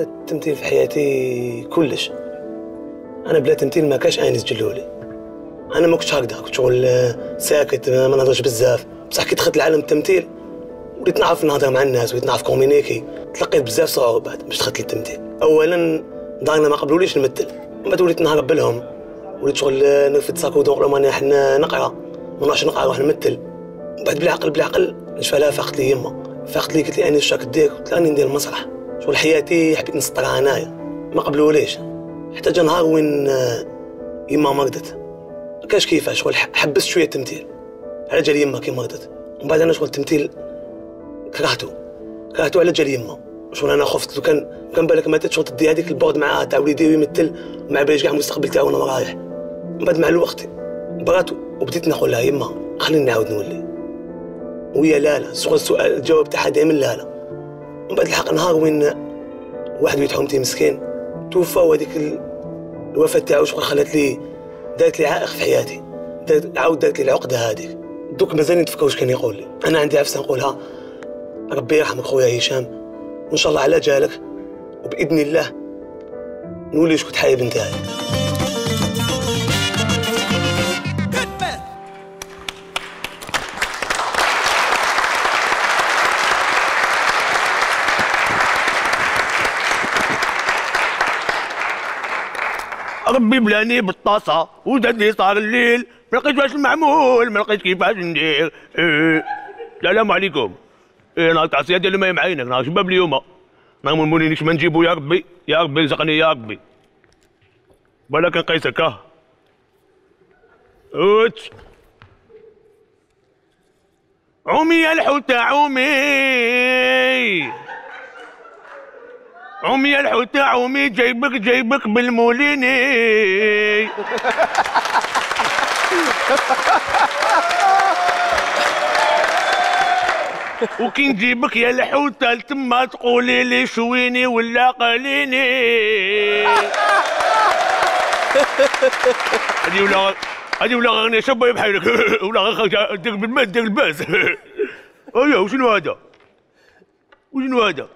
التمثيل في حياتي كلش. انا بلا تمثيل ما كاش عين يسجلولي. انا ما كنتش هكذا، كنت شغل ساكت ما نهضرش بزاف، بصح كي دخلت لعالم التمثيل وليت نعرف نهضر مع الناس، وليت نعرف كومينيكي. تلقيت بزاف صعوبات باش دخلت للتمثيل. اولا دارنا ما قبلوليش نمثل، من بعد وليت نهرب لهم، وليت شغل نرفد ساكو دونك لما حنا نقرا ما نروحش نقرا نروح نمثل. من بعد بالعقل نشفى لها فاقت لي يما، فاقت لي قالت لي اني شاك دير، قلت لها راني ندير المسرح. شغل حياتي حبيت نسطرها انايا، ما قبلوليش. حتى جا نهار وين يما مرضت، ما كاش كيفاش، شغل حبست شويه التمثيل على جال يما كي مرضت. ومن بعد انا شغل التمثيل كرهته على جال يما. شغل انا خفت لو كان بالك ماتت شغل تدي هذيك البعد معاه تاع وليدي يمثل، ما باليش كاع المستقبل تاعو وانا رايح. من بعد مع الوقت برات وبديت نقول لها يما خليني نعاود نولي، وهي لا شغل السؤال الجواب تاعها دائما لا. من بعد الحق نهار وين واحد وليد حومتي مسكين توفى، وهذيك الوفاه تاعو شغل دارت لي عائق في حياتي، دارت لي العقده هذيك. دوك مازال نتفكر واش كان يقول لي. انا عندي عفسه نقولها، ربي يرحمك خويا هشام، وان شاء الله على جالك، وباذن الله نولي شكون حايب نتاعي. ربي بلاني بالطاسه وزادني صار الليل، ما لقيت واش المعمول، ما لقيت كيفاش ندير. السلام عليكم. نهار التعصيه ديال الماء معينك، نهار شباب اليوم، نهار مولينيش ما نجيبو، يا ربي يا ربي رزقني يا ربي. بالك نقيسك اوتش. عومي يا الحوته عومي، عومي يا الحوته عومي، جايبك بالموليني. وكي نجيبك يا الحوته لتما تقولي لي شويني ولا قاليني. هذه ولا غني شباب بحالك، ولا غير دير بالماء دير الباس. ايوا وشنو هذا؟ وشنو هذا؟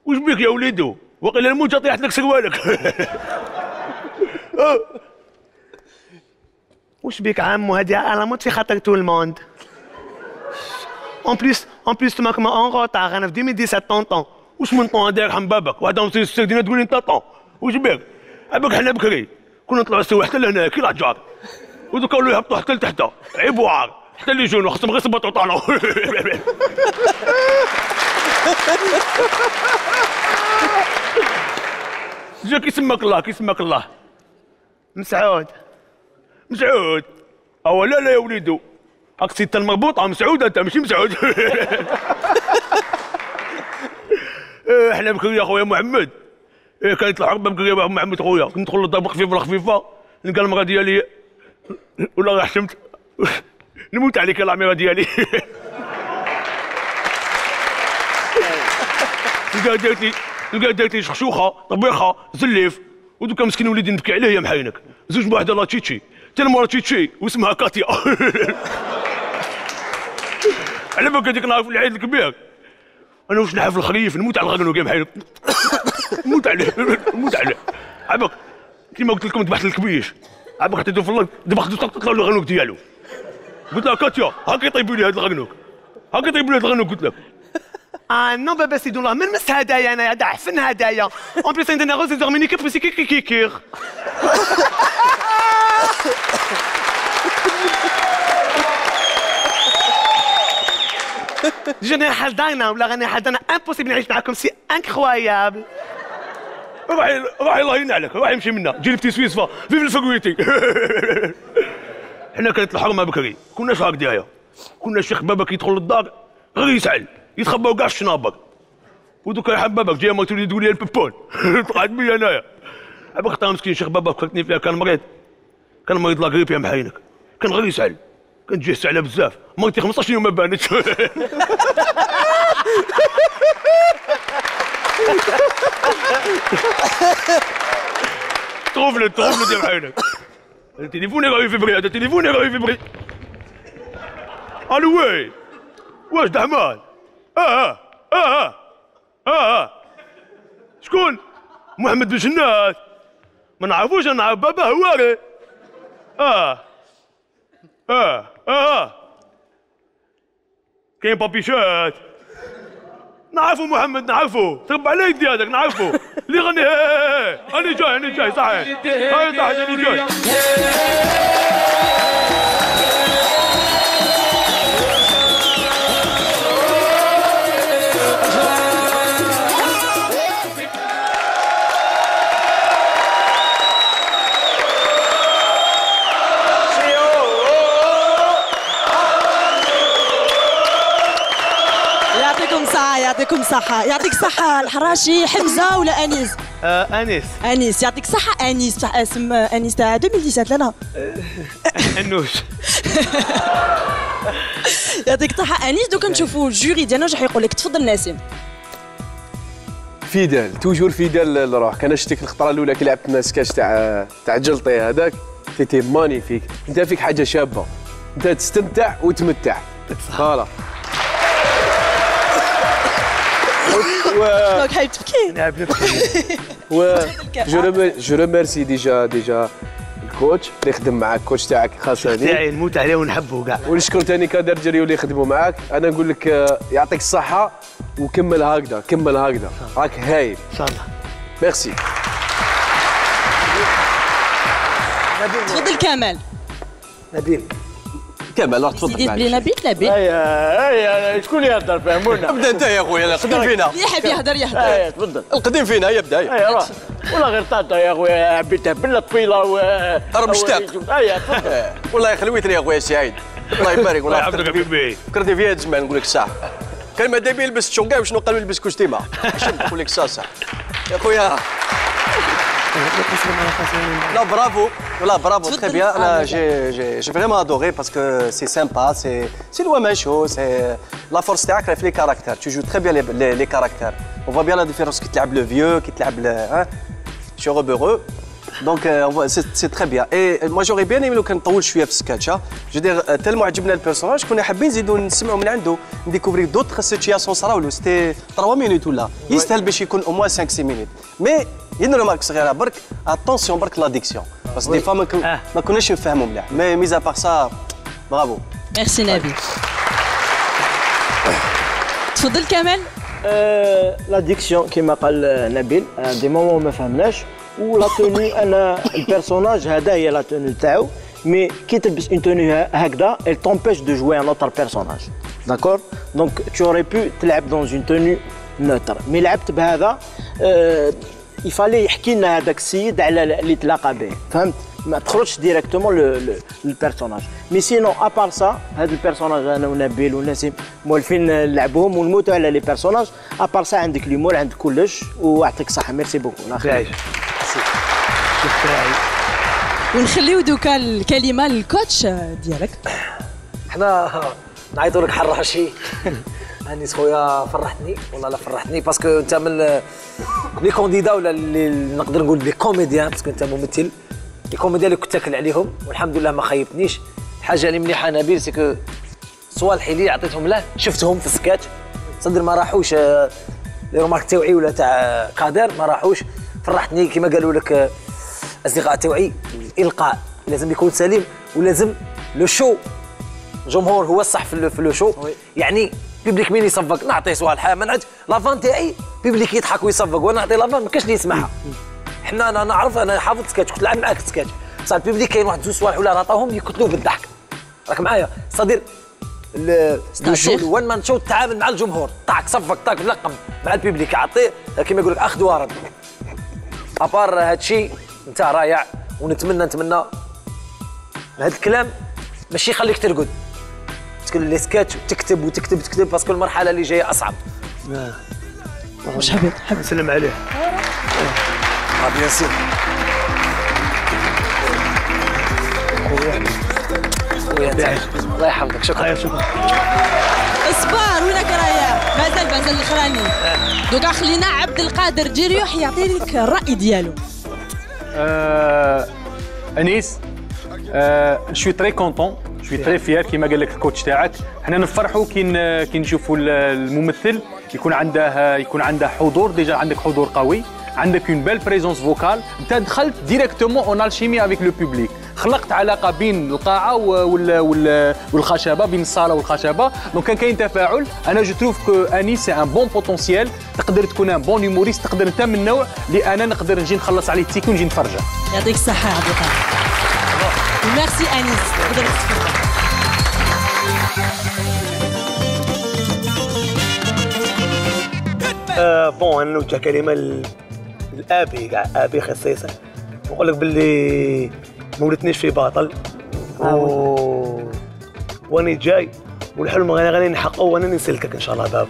وش بيك يا وليدو؟ وقيلا الموجه طيحت لك سروالك. وش بيك عمو؟ هذه علامات في خاطر تو الموند. En plus tu m'as comme en retard. انا في 2017 طون. وش من طون هذا يرحم بابك؟ واحد نصير السردينه تقول لي انت طون. وش بيك؟ عباك حنا بكري كنا نطلعوا السوا حتى لهنا كي العجار، ودوكا ولاو يهبطوا حتى لتحت، عيب وعار، حتى اللي يجونوا خصهم غير يصبطوا طالعوا. جا كيسماك الله كيسماك الله. مسعود. مسعود. او لا يا وليدو، راك سيت المربوطه مسعود انت ماشي مسعود. احنا بكري يا خويا محمد، كانت الحرب بكري يا محمد خويا، ندخل للدار خفيفه الخفيفه، نلقى المراه ديالي ولا غير حشمت نموت عليك العميره ديالي. نلقى دارت لي شخشوخه طبيخه زليف، ودوكا مسكين وليدي نبكي عليه يا محاينك، زوج بواحده لا تشيتشي، حتى المراه تشيتشي واسمها كاتيا. على بالك هذيك النهار في العيد الكبير انا واش نحف الخريف نموت على الغنوق يا محاينك، نموت عليه نموت عليه. عباك كيما قلت لكم ذبحت الكبيش، عباك حتى في الله ذبحت طلعوا له الغنوق ديالو، قلت لها كاتيا هاكا يطيبوا لي هذا الغنوق، هاكا يطيبوا لي هذا الغنوق، قلت لك نو بابا سيدي الله من مس هدايا انا هذا عفن هدايا. اون بليس عندنا غوز دورميني كيف سي كيكير. جاني حال دارنا ولا غني حال دارنا امبوسيبل نعيش معاكم، سي انكرويابل. روحي الله ينعلك، روحي امشي منا، جي لفتي سويسفا فيف الفقويتي. حنا كانت الحرمه بكري كناش هكذايا، كنا الشيخ بابا كيدخل للدار غير يسعل يتخباو كاع الشنابر، ودوكا يحب باباك جاي ما تولي تقول لي البيبون. طلعت بيا انايا عباك خطا مسكين الشيخ بابا فكرتني فيها، كان مريض لا غريب يا محاينك، كان غير يسعل، كانت تجيه السعله بزاف، مرتي 15 يوم ما بانتش. طوفلت يا محاينك، التليفون راه يفبري، هذا التليفون راه يفبري. الو وي واش دحمان؟ شكون؟ محمد بن جنات ما نعرفوش، انا نعرف بابا هواري. كاين بابيشات نعرفو، محمد نعرفو، تربع على يدي هذاك نعرفو اللي غني. انا جاي صحيح، انا جاي. يعطيكم صحة، يعطيك صحة الحراشي. حمزة ولا أنيس؟ أنيس يعطيك صحة. أنيس بصح اسم أنيس تاع 2017 لا أنوش. يعطيك صحة أنيس. دوكا نشوفوا الجوري ديالنا واش حيقول لك. تفضل ناسم. فيدال توجور فيدال لروحك. انا شفتك الخطره الاولى كي لعبت السكاش تاع جلطي هذاك تيتي مانيفيك. انت فيك حاجه شابه، انت تستمتع وتمتع. فوالا. دونك حايب تبكي. نعم نبكي. جو ريميرسي ديجا الكوتش اللي خدم معاك، الكوتش تاعك خاصة تاعي نموت عليه ونحبه كاع. ونشكر ثاني كادر جريو اللي يخدموا معاك. انا نقول لك يعطيك الصحة وكمل هكذا، كمل هكذا، راك هايل. ان شاء الله. ميرسي. تفضل كمال. نبيل. كمال راح تفضل. سيدي بلي نبيل. هيا شكون اللي يهضر فهمونا؟ ابدا انت يا خويا، القديم فينا. اللي يحب يهضر هيا تفضل. القديم فينا يبدا. هيا راه والله غير طاطا يا خويا، حبيتها بلا طويله راه مشتاق. هيا تفضل. والله خلويتني يا خويا سعيد، الله يبارك. الله يحفظك حبيبي. فكرتي فيها تجمع نقول لك صح. كان مادا بيه يلبس شونكا وشنو قال يلبس كوستيمه. شنو نقول لك صح يا خويا. لا برافو، والله برافو تري بيان. انا جي فريمون ادوري باسكو سي سامبا، سي لو ميم شو، سي لا فورس تاعك راه في لي كاركتير. تو جو تري بيان لي كاركتير. اون فوا بيان لا ديفيرونس كي تلعب لو فيو كي تلعب شو روبورو. دونك سي تري بيان. اي موا جوري بيان ايمي لو كان نطول شويه في السكاتش. جو دير تالمو عجبنا البيرسوناج كنا حابين نزيدو نسمعوا من عنده، نديكوفري دوطخ سيتياسيون صراولو. سيتي 3 مينوت ولا يستاهل باش يكون او موان 5 6 مينوت. مي يدير مارك صغيره برك، اتونسيون برك لاديكسيون، بس دي فوا ما كناش نفهموا مليح. مي ميزا بار سا برافو. ميرسي نبيل. تفضل كمال. لا ديكسيون كيما قال نبيل، دي مومون ما فهمناش. ولا توني انا البيرسوناج هذا هي لا توني تاعو، مي كي تلبس اون توني هكذا elle t'empêche de jouer un autre personnage. داكور. دونك tu aurais pu تلعب dans une tenue neutre، مي لعبت بهذا. يفالي يحكي لنا هذاك السيد على اللي تلاقى به، فهمت؟ ما تخرجش ديريكتومون للبيرسوناج. مي سينون ابار سا هذا البيرسوناج انا ونبيل ونسيم مولفين نلعبوهم ونموتوا على لي بيرسوناج. ابار سا عندك ليمور، عندك كلش، ويعطيك الصحه. ميرسي بوكو. ونخليو دوكا الكلمه للكوتش ديالك. حنا نعيطوا لك حراشي. انيس خويا فرحتني والله، لا فرحتني باسكو انت من لي كونديدا ولا اللي نقدر نقول لي كوميديان، باسكو انت ممثل. لي كوميديان اللي كنت تاكل عليهم والحمد لله ما خيبتنيش. الحاجه اللي مليحه نبيل سكو صوالح اللي عطيتهم له شفتهم في السكاتش صدر ما راحوش. لي رومارك تاوعي ولا تاع قادر ما راحوش. فرحتني كما قالوا لك اصدقاء تاوعي، الالقاء لازم يكون سليم، ولازم لو شو الجمهور هو الصح في لو شو. يعني بيبليك مين يصفق نعطيه صوالح، ما نعرفش لافان تاعي بيبليك يضحك ويصفق وانا نعطي لافان ما كاش اللي يسمعها. حنا انا نعرف، انا حافظ سكاتش كنت نلعب معاك سكاتش، صار البيبليك كاين واحد زوج صوالح ولا عطاهم يقتلوه بالضحك. راك معايا صدير الشو وين ما نشوف التعامل مع الجمهور، طاك صفق طاك لقم مع البيبليك، يعطيه كيما يقول لك اخذ وارد. ابار هادشي انت رايع، ونتمنى هذا الكلام ماشي يخليك ترقد تقول لي سكاتش تكتب باسكو المرحله اللي جايه اصعب. واش حبيت نسلم عليه. بيان سور. الله يحفظك. شكرا. اصبر وينك رايح؟ مازال الاخراني. دوكا خلينا عبد القادر جريوح يعطي لك الراي ديالو. انيس شوي تري كونطون، شوي تري فيير كيما قال لك الكوتش تاعك. حنا نفرحوا كي نشوفوا الممثل يكون عنده حضور. ديجا عندك حضور قوي، عندك اون بيل بريزونس فوكال، انت دخلت ديريكتومون اون الشيمي افيك لو بوبليك، خلقت علاقه بين القاعه والخشبه، بين الصاله والخشبه، دونك كان كاين تفاعل. انا جو تروف كو انيس سي ان بون بوتونسيال، تقدر تكون ان بون هيموريست، تقدر انت من النوع اللي انا نقدر نجي نخلص عليه التيكي ونجي نتفرجه. يعطيك الصحه عبد القادر. ميرسي انيس، تقدر تتفضل. بون انا نوجه كلمه لابي كاع ابي خصيصا، نقول لك باللي ما ولدتنيش في باطل واني جاي والحلم غادي نحققه وانا نسلكك ان شاء الله باب.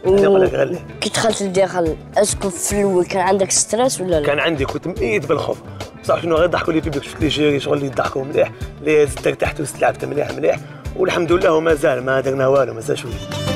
نقول لك غير كي دخلت للداخل اسكو في الاول كان عندك ستريس ولا لا؟ كان عندي، كنت مئيد بالخوف بصح شنو غير ضحكوا لي في شفت لي جيري شغل اللي يضحكوا مليح، اللي زدت تحت وستلعبت مليح والحمد لله وما زال ما درنا والو، مازال شويه.